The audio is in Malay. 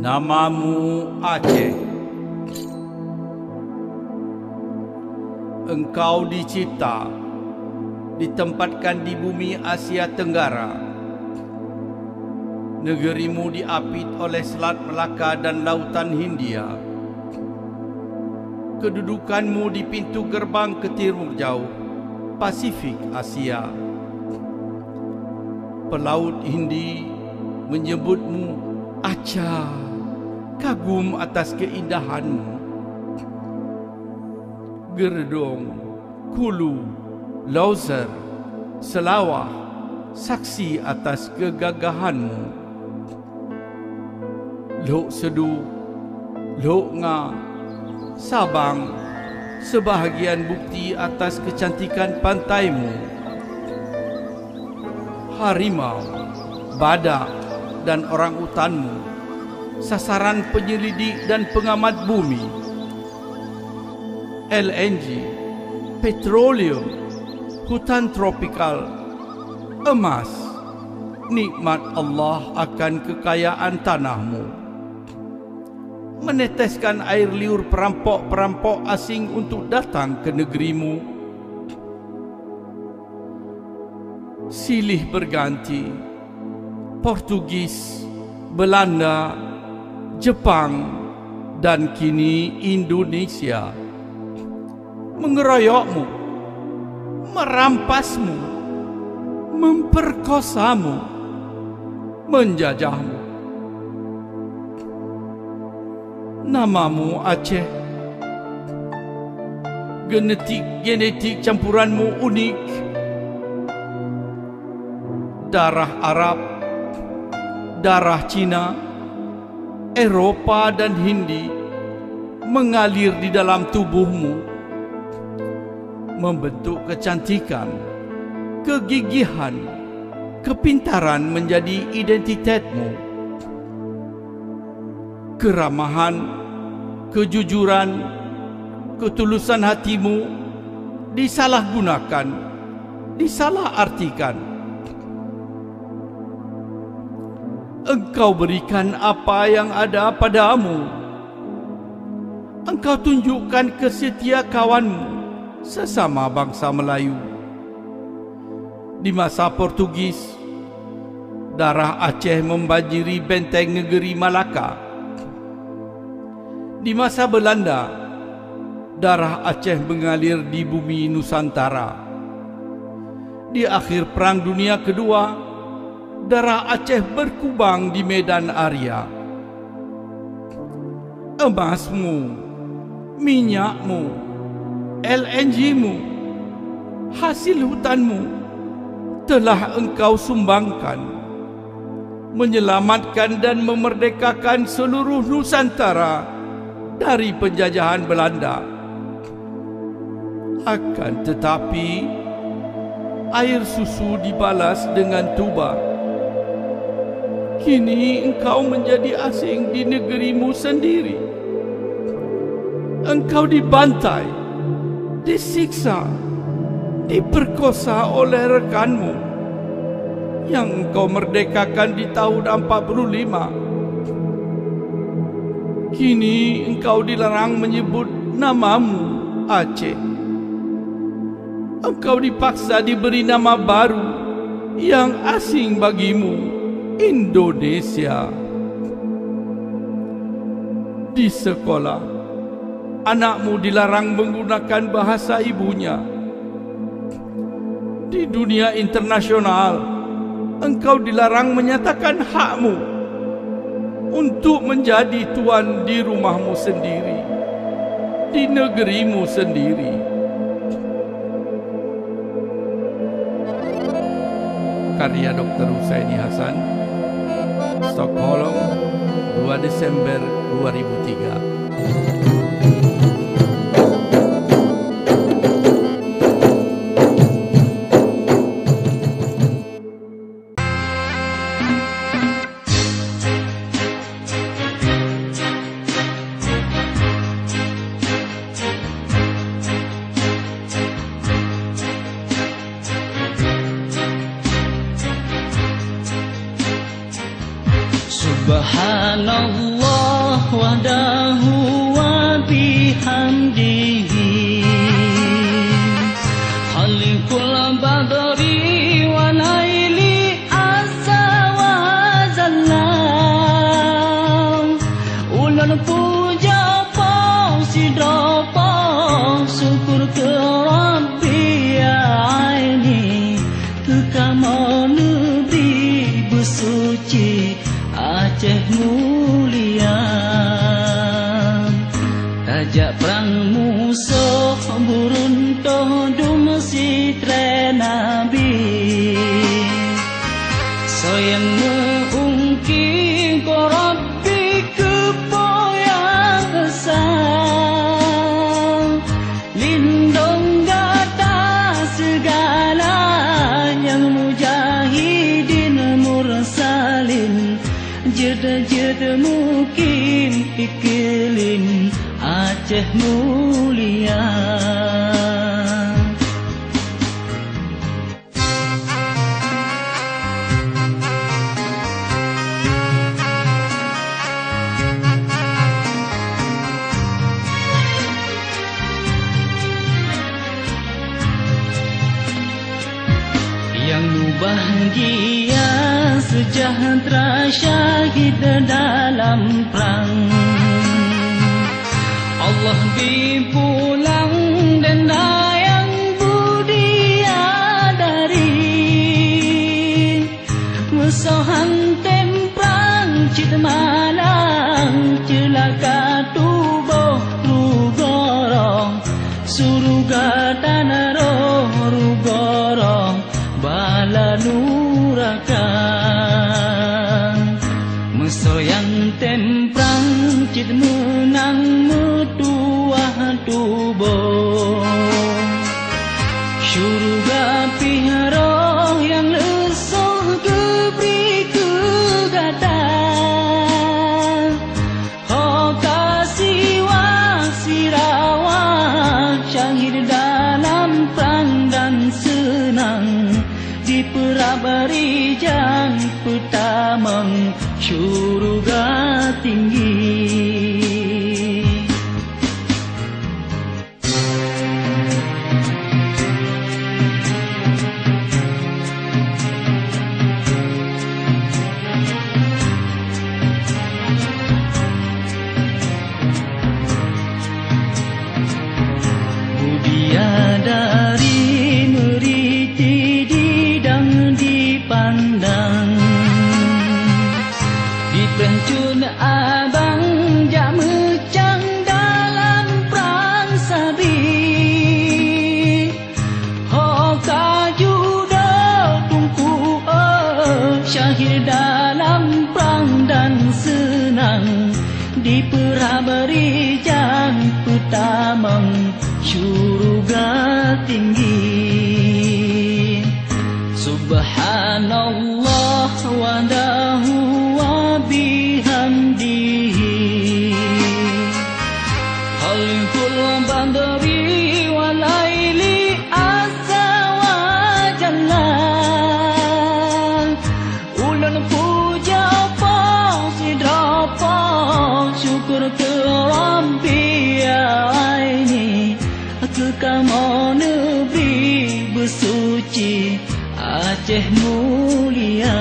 Namamu Aceh. Engkau dicipta, ditempatkan di bumi Asia Tenggara. Negerimu diapit oleh Selat Melaka dan Lautan Hindia. Kedudukanmu di pintu gerbang ke timur jauh, Pasifik Asia. Pelaut Hindi menyebutmu Aceh, kagum atas keindahanmu. Gerdong, Kulu, Lauser, Selawah saksi atas kegagahanmu. Lok Sedu, Lok Nga, Sabang sebahagian bukti atas kecantikan pantaimu. Harimau, badak dan orang-utanmu sasaran penyelidik dan pengamat bumi. LNG, petroleum, hutan tropikal, emas, nikmat Allah akan kekayaan tanahmu. Meneteskan air liur perampok-perampok asing untuk datang ke negerimu. Silih berganti, Portugis, Belanda, Jepang dan kini Indonesia mengeroyokmu, merampasmu, memperkosamu, menjajahmu. Namamu Aceh. Genetik campuranmu unik. Darah Arab, darah Cina, Eropa dan Hindi mengalir di dalam tubuhmu, membentuk kecantikan, kegigihan, kepintaran menjadi identitasmu. Keramahan, kejujuran, ketulusan hatimu disalahgunakan, disalahartikan. Engkau berikan apa yang ada padamu. Engkau tunjukkan kesetia kawanmu sesama bangsa Melayu. Di masa Portugis, darah Aceh membanjiri benteng negeri Malaka. Di masa Belanda, darah Aceh mengalir di bumi Nusantara. Di akhir Perang Dunia Kedua, darah Aceh berkubang di medan Arya. Emasmu, minyakmu, LNG-mu, hasil hutanmu telah engkau sumbangkan, menyelamatkan dan memerdekakan seluruh Nusantara dari penjajahan Belanda. Akan tetapi, air susu dibalas dengan tuba. Kini engkau menjadi asing di negerimu sendiri. Engkau dibantai, disiksa, diperkosa oleh rekanmu yang engkau merdekakan di tahun 45. Kini engkau dilarang menyebut namamu Aceh. Engkau dipaksa diberi nama baru yang asing bagimu, Indonesia. Di sekolah, anakmu dilarang menggunakan bahasa ibunya. Di dunia internasional, engkau dilarang menyatakan hakmu untuk menjadi tuan di rumahmu sendiri, di negerimu sendiri. karya Dr. Husaini Hasan, Stockholm, 2 Desember 2003. Subhanallah wahdahu wa bihamdihi Khaliqul badri wa laili asa wa zallam Ulun puja pausidra syukur ke Rabbi aini Kekama negeri bersuci Aceh mulia Tajak perang musuh buruntuh dum sitre nabi Soyang meungki ko Rabbi kepoyang kesal Lindung gata segala yang mujahidin mursalin Jeda-jeda mukim iklim Aceh mulia Yang bahagia sejahtera syahid dalam perang Allah dipulang dan dayang budiadari Musuhan temprang cit malang celaka tubuh rugorong Suruga tanah roh rugorong bala nurakan Mesoyang temprang cit menang metuah tubuh Syurga piharoh yang lesuh gebri kegata Oh kasih wasirawah syahid dalam perang dan senang Di perabari jang petamang syurga tinggi Budiadari meriti didang dipandang Dipencun abang jak mecang dalam perang sabi Hoka judo tungku syahid dalam perang dan senang Di perabari jang petamang syurga tinggi Subhanallah wahdahu wa bihamdihi Khaliqul badri wa laili asa wa jalal Ulun puja pausidra syukur ke Rabbi aini Kekama negeri bersuci Aceh mulia